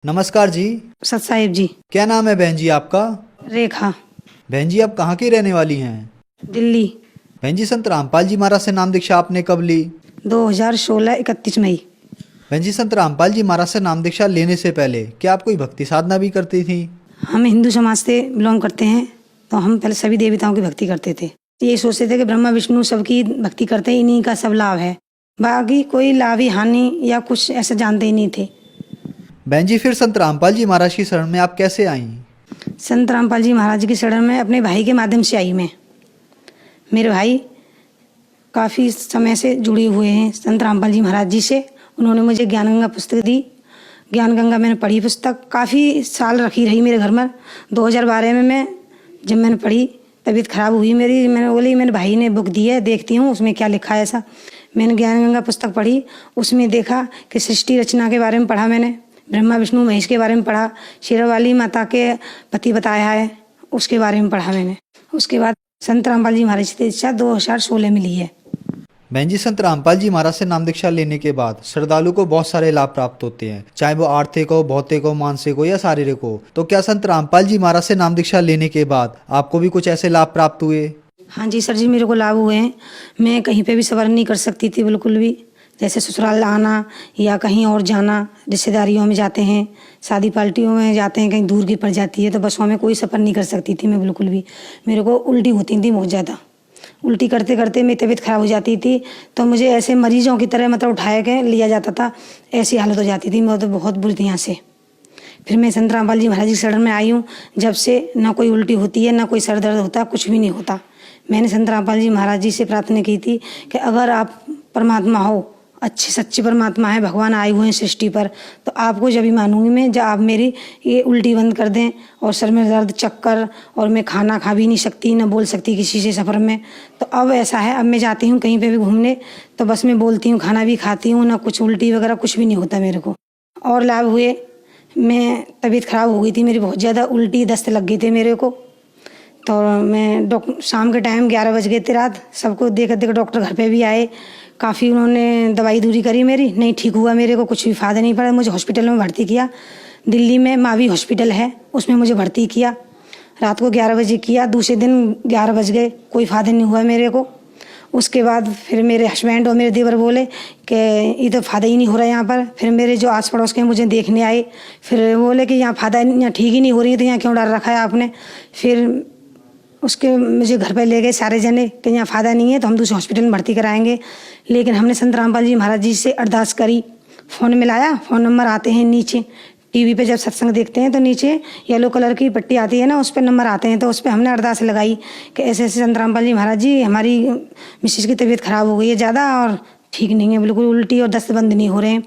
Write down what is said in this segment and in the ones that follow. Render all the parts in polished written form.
नमस्कार जी। सत साहिब जी। क्या नाम है बहन जी आपका? रेखा। बहन जी आप कहाँ की रहने वाली हैं? दिल्ली। बहन जी संत रामपाल जी महाराज से नाम दीक्षा आपने कब ली? 2016 31 मई। बहन जी संत रामपाल जी महाराज से नाम दीक्षा लेने से पहले क्या आप कोई भक्ति साधना भी करती थी? हम हिंदू समाज से बिलोंग करते हैं, तो हम पहले सभी देवताओं की भक्ति करते थे। ये सोचते थे कि ब्रह्मा विष्णु सबकी भक्ति करते हैं, इन्हीं का सब लाभ है, बाकी कोई लाभ ही हानि या कुछ ऐसा जानते ही नहीं थे। बहन जी फिर संत रामपाल जी महाराज की शरण में आप कैसे आई? संत रामपाल जी महाराज की शरण में अपने भाई के माध्यम से आई मैं। मेरे भाई काफ़ी समय से जुड़े हुए हैं संत रामपाल जी महाराज जी से। उन्होंने मुझे ज्ञान गंगा पुस्तक दी। ज्ञान गंगा मैंने पढ़ी, पुस्तक काफ़ी साल रखी रही मेरे घर में। 2012 में जब मैंने पढ़ी, तबीयत ख़राब हुई मेरी, मैंने बोली मेरे भाई ने बुक दी है, देखती हूँ उसमें क्या लिखा है ऐसा। मैंने ज्ञान गंगा पुस्तक पढ़ी, उसमें देखा कि सृष्टि रचना के बारे में पढ़ा मैंने, ब्रह्मा विष्णु महेश के बारे में पढ़ा, शेरावाली माता के पति बताया है उसके बारे में पढ़ा मैंने। उसके बाद संत रामपाल जी महाराज की दीक्षा 2016 में ली है। बहन जी संत रामपाल जी महाराज से नाम दीक्षा लेने के बाद श्रद्धालु को बहुत सारे लाभ प्राप्त होते हैं, चाहे वो आर्थिक हो, भौतिक हो, मानसिक हो या शारीरिक हो। तो क्या संत रामपाल जी महाराज से नाम दीक्षा लेने के बाद आपको भी कुछ ऐसे लाभ प्राप्त हुए? हाँ जी सर जी, मेरे को लाभ हुए हैं। मैं कहीं पे भी सफ़र नहीं कर सकती थी बिल्कुल भी, जैसे ससुराल आना या कहीं और जाना, रिश्तेदारियों में जाते हैं, शादी पार्टियों में जाते हैं, कहीं दूर की पड़ जाती है तो बसों में कोई सफ़र नहीं कर सकती थी मैं बिल्कुल भी। मेरे को उल्टी होती थी बहुत ज़्यादा। उल्टी करते करते मेरी तबीयत ख़राब हो जाती थी, तो मुझे ऐसे मरीजों की तरह मतलब उठाया के लिया जाता था, ऐसी हालत हो जाती थी मैं तो बहुत बुरी थी यहाँ से। फिर मैं संत रामपाल जी महाराज की शरण में आई हूँ, जब से ना कोई उल्टी होती है, ना कोई सर दर्द होता, कुछ भी नहीं होता। मैंने संत रामपाल जी महाराज जी से प्रार्थना की थी कि अगर आप परमात्मा हो, अच्छे सच्चे परमात्मा है, भगवान आए हुए हैं सृष्टि पर, तो आपको जब भी मानूंगी मैं जब आप मेरी ये उल्टी बंद कर दें और सर में दर्द, चक्कर, और मैं खाना खा भी नहीं सकती, ना बोल सकती किसी से सफ़र में। तो अब ऐसा है, अब मैं जाती हूँ कहीं पे भी घूमने तो बस मैं बोलती हूँ, खाना भी खाती हूँ, ना कुछ उल्टी वगैरह कुछ भी नहीं होता मेरे को। और लाभ हुए, मैं तबीयत ख़राब हो गई थी मेरी बहुत ज़्यादा, उल्टी दस्त लग गई थी मेरे को। तो मैं शाम के टाइम 11 बज गए थे रात, सबको देख देख डॉक्टर घर पे भी आए, काफ़ी उन्होंने दवाई दूरी करी मेरी, नहीं ठीक हुआ मेरे को, कुछ भी फ़ायदा नहीं पड़ा। मुझे हॉस्पिटल में भर्ती किया, दिल्ली में मावी हॉस्पिटल है, उसमें मुझे भर्ती किया। रात को 11 बजे किया, दूसरे दिन 11 बज गए, कोई फ़ायदा नहीं हुआ मेरे को। उसके बाद फिर मेरे हस्बैंड और मेरे देवर बोले कि ये तो फ़ायदा ही नहीं हो रहा है यहाँ पर। फिर मेरे जो आस पड़ोस के मुझे देखने आए, फिर बोले कि यहाँ फ़ायदा, यहाँ ठीक ही नहीं हो रही है, तो यहाँ क्यों डर रखा है आपने। फिर उसके मुझे घर पे ले गए सारे जने कि यहाँ फ़ायदा नहीं है तो हम दूसरे हॉस्पिटल में भर्ती कराएंगे। लेकिन हमने संत रामपाल जी महाराज जी से अरदास करी, फ़ोन मिलाया, फ़ोन नंबर आते हैं नीचे, टीवी पे जब सत्संग देखते हैं तो नीचे येलो कलर की पट्टी आती है ना, उस पर नंबर आते हैं, तो उस पर हमने अरदास लगाई कि ऐसे ऐसे संत रामपाल जी महाराज जी, हमारी मिसेज की तबीयत ख़राब हो गई है ज़्यादा और ठीक नहीं है बिल्कुल, उल्टी और दस्त बंद नहीं हो रहे हैं।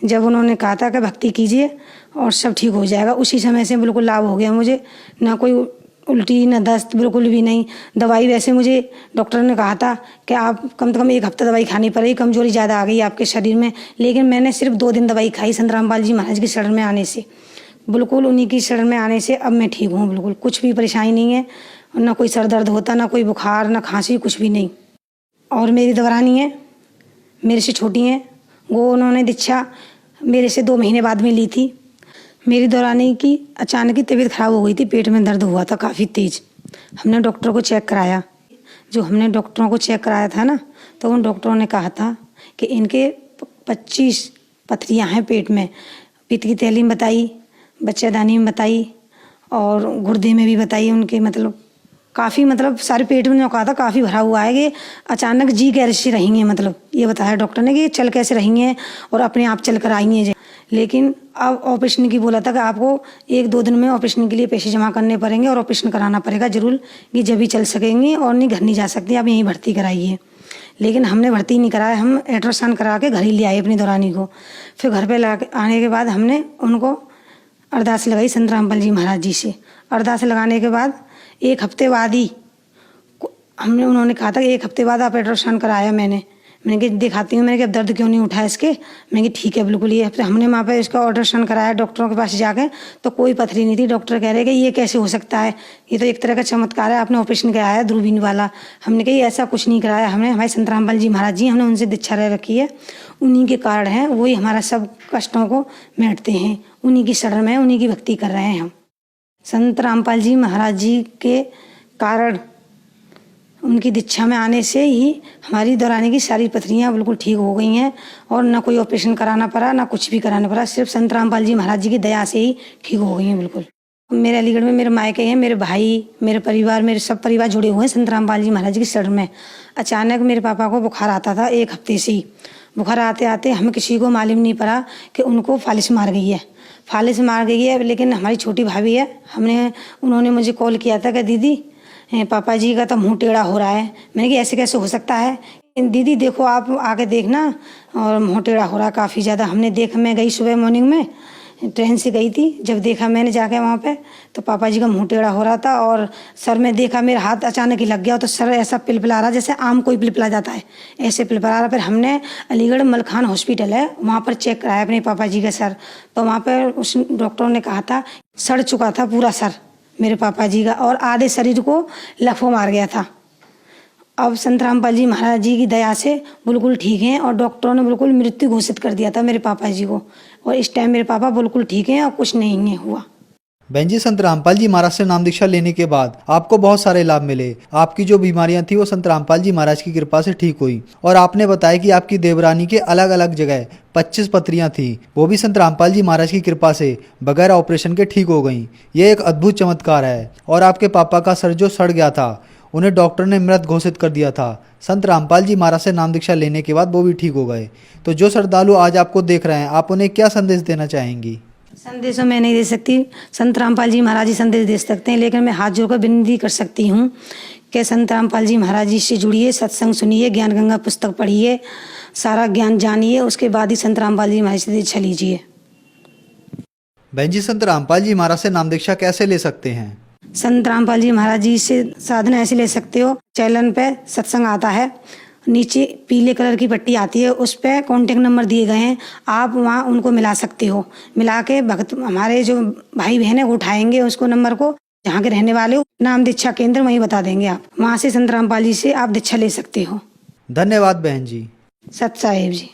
जब उन्होंने कहा था कि भक्ति कीजिए और सब ठीक हो जाएगा, उसी समय से बिल्कुल लाभ हो गया मुझे, ना कोई उल्टी ना दस्त, बिल्कुल भी नहीं। दवाई वैसे मुझे डॉक्टर ने कहा था कि आप कम से कम 1 हफ्ता दवाई खानी पड़ेगी, कमजोरी ज़्यादा आ गई आपके शरीर में, लेकिन मैंने सिर्फ 2 दिन दवाई खाई संत रामपाल जी महाराज की शरण में आने से, बिल्कुल उन्हीं की शरण में आने से अब मैं ठीक हूँ, बिल्कुल कुछ भी परेशानी नहीं है, ना कोई सर दर्द होता, ना कोई बुखार, ना खांसी, कुछ भी नहीं। और मेरी दवरानी है, मेरे से छोटी हैं, वो उन्होंने दीक्षा मेरे से 2 महीने बाद में ली थी। मेरी दौरानी की अचानक ही तबीयत ख़राब हो गई थी, पेट में दर्द हुआ था काफ़ी तेज़। हमने डॉक्टर को चेक कराया, जो हमने डॉक्टरों को चेक कराया था ना, तो उन डॉक्टरों ने कहा था कि इनके 25 पथरियाँ हैं पेट में। पित्त की थैली में बताई, बच्चेदानी में बताई और गुर्दे में भी बताई उनके, मतलब काफ़ी, मतलब सारे पेट में जो कहा था काफ़ी भरा हुआ है कि अचानक जी कैसे रहेंगे, मतलब ये बताया डॉक्टर ने कि चल कैसे रहेंगे और अपने आप चल कर आएंगे। लेकिन अब ऑपरेशन की बोला था कि आपको 1-2 दिन में ऑपरेशन के लिए पैसे जमा करने पड़ेंगे और ऑपरेशन कराना पड़ेगा ज़रूर, कि जब भी चल सकेंगे और नहीं घर नहीं जा सकती, आप यहीं भर्ती कराइए। लेकिन हमने भर्ती नहीं कराया, हम अल्ट्रासाउंड करा के घर ही ले आए अपनी दौरानी को। फिर घर पे ला आने के बाद हमने उनको अरदास लगाई संत रामपाल जी महाराज जी से। अरदास लगाने के बाद 1 हफ्ते बाद ही हमने, उन्होंने कहा था कि 1 हफ्ते बाद आप अल्ट्रासाउंड कराया। मैंने कि दिखाती हूँ, मैंने कि अब दर्द क्यों नहीं उठा इसके, मैंने कि ठीक है बिल्कुल ये। फिर हमने वहाँ पे इसका अल्ट्रासाउंड कराया डॉक्टरों के पास जाके, तो कोई पथरी नहीं थी। डॉक्टर कह रहे कि ये कैसे हो सकता है, ये तो एक तरह का चमत्कार है, आपने ऑपरेशन कराया है दूरबीन वाला। हमने कहा ऐसा कुछ नहीं कराया हमने, हमारे संत रामपाल जी महाराज जी, हमने उनसे दीक्षा ले रखी है, उन्हीं के कारण है, वही हमारा सब कष्टों को मेटते हैं। उन्हीं की शरण में उन्हीं की भक्ति कर रहे हैं हम। संत रामपाल जी महाराज जी के कारण, उनकी दीक्षा में आने से ही हमारी दौरानी की सारी पथरियाँ बिल्कुल ठीक हो गई हैं और ना कोई ऑपरेशन कराना पड़ा, ना कुछ भी कराना पड़ा। सिर्फ संत रामपाल जी महाराज जी की दया से ही ठीक हो गई हैं बिल्कुल। मेरे अलीगढ़ में मेरे मायके हैं, मेरे भाई, मेरे परिवार, मेरे सब परिवार जुड़े हुए हैं संत रामपाल जी महाराज जी की शरण में। अचानक मेरे पापा को बुखार आता था 1 हफ्ते से ही। बुखार आते आते हमें किसी को मालूम नहीं पड़ा कि उनको फालिस मार गई है। फालिस मार गई है, लेकिन हमारी छोटी भाभी है, उन्होंने मुझे कॉल किया था कि दीदी पापा जी का तो मुंह टेढ़ा हो रहा है। मैंने कहा ऐसे कैसे हो सकता है दीदी, देखो आप आके देखना, और मुंह टेढ़ा हो रहा काफ़ी ज़्यादा। मैं गई सुबह मॉर्निंग में, ट्रेन से गई थी, जब देखा मैंने जाके वहाँ पे तो पापा जी का मुंह टेढ़ा हो रहा था और सर में देखा, मेरा हाथ अचानक ही लग गया तो सर ऐसा पिलपिला रहा जैसे आम कोई पिलपिला जाता है, ऐसे पिलपिला रहा। फिर हमने अलीगढ़ मलखान हॉस्पिटल है, वहाँ पर चेक कराया अपने पापा जी का सर। तो वहाँ पर उस डॉक्टरों ने कहा था सड़ चुका था पूरा सर मेरे पापा जी का, और आधे शरीर को लफो मार गया था। अब संत रामपाल जी महाराज जी की दया से बिल्कुल ठीक हैं और डॉक्टरों ने बिल्कुल मृत्यु घोषित कर दिया था मेरे पापा जी को, और इस टाइम मेरे पापा बिल्कुल ठीक हैं और कुछ नहीं है हुआ। बहन जी, संत रामपाल जी महाराज से नाम दीक्षा लेने के बाद आपको बहुत सारे लाभ मिले। आपकी जो बीमारियां थी वो संत रामपाल जी महाराज की कृपा से ठीक हुई, और आपने बताया कि आपकी देवरानी के अलग अलग जगह 25 पथरियां थी, वो भी संत रामपाल जी महाराज की कृपा से बगैर ऑपरेशन के ठीक हो गई। ये एक अद्भुत चमत्कार है। और आपके पापा का सर जो सड़ गया था, उन्हें डॉक्टर ने मृत घोषित कर दिया था। संत रामपाल जी महाराज से नाम दीक्षा लेने के बाद वो भी ठीक हो गए। तो जो श्रद्धालु आज आपको देख रहे हैं, आप उन्हें क्या संदेश देना चाहेंगी? संदेश मैं नहीं दे सकती, संत रामपाल जी महाराज जी संदेश दे सकते हैं, लेकिन मैं हाथ जोड़कर विनती कर सकती हूँ कि संत रामपाल जी महाराज जी से जुड़िए, सत्संग सुनिए, ज्ञान गंगा पुस्तक पढ़िए, सारा ज्ञान जानिए, उसके बाद ही संत रामपाल जी महाराज से दीक्षा लीजिए। बहन जी, संत रामपाल जी महाराज से नाम दीक्षा कैसे ले सकते हैं? संत रामपाल जी महाराज जी से साधना ऐसे ले सकते हो, चैनल पे सत्संग आता है, नीचे पीले कलर की पट्टी आती है, उस पर कॉन्टेक्ट नंबर दिए गए हैं, आप वहाँ उनको मिला सकते हो। मिला के भक्त हमारे जो भाई बहन है वो उठाएंगे उसको नंबर को, जहाँ के रहने वाले हो, नाम दीक्षा केंद्र वहीं बता देंगे, आप वहाँ से संत रामपाल जी से आप दीक्षा ले सकते हो। धन्यवाद बहन जी। सत साहेब जी।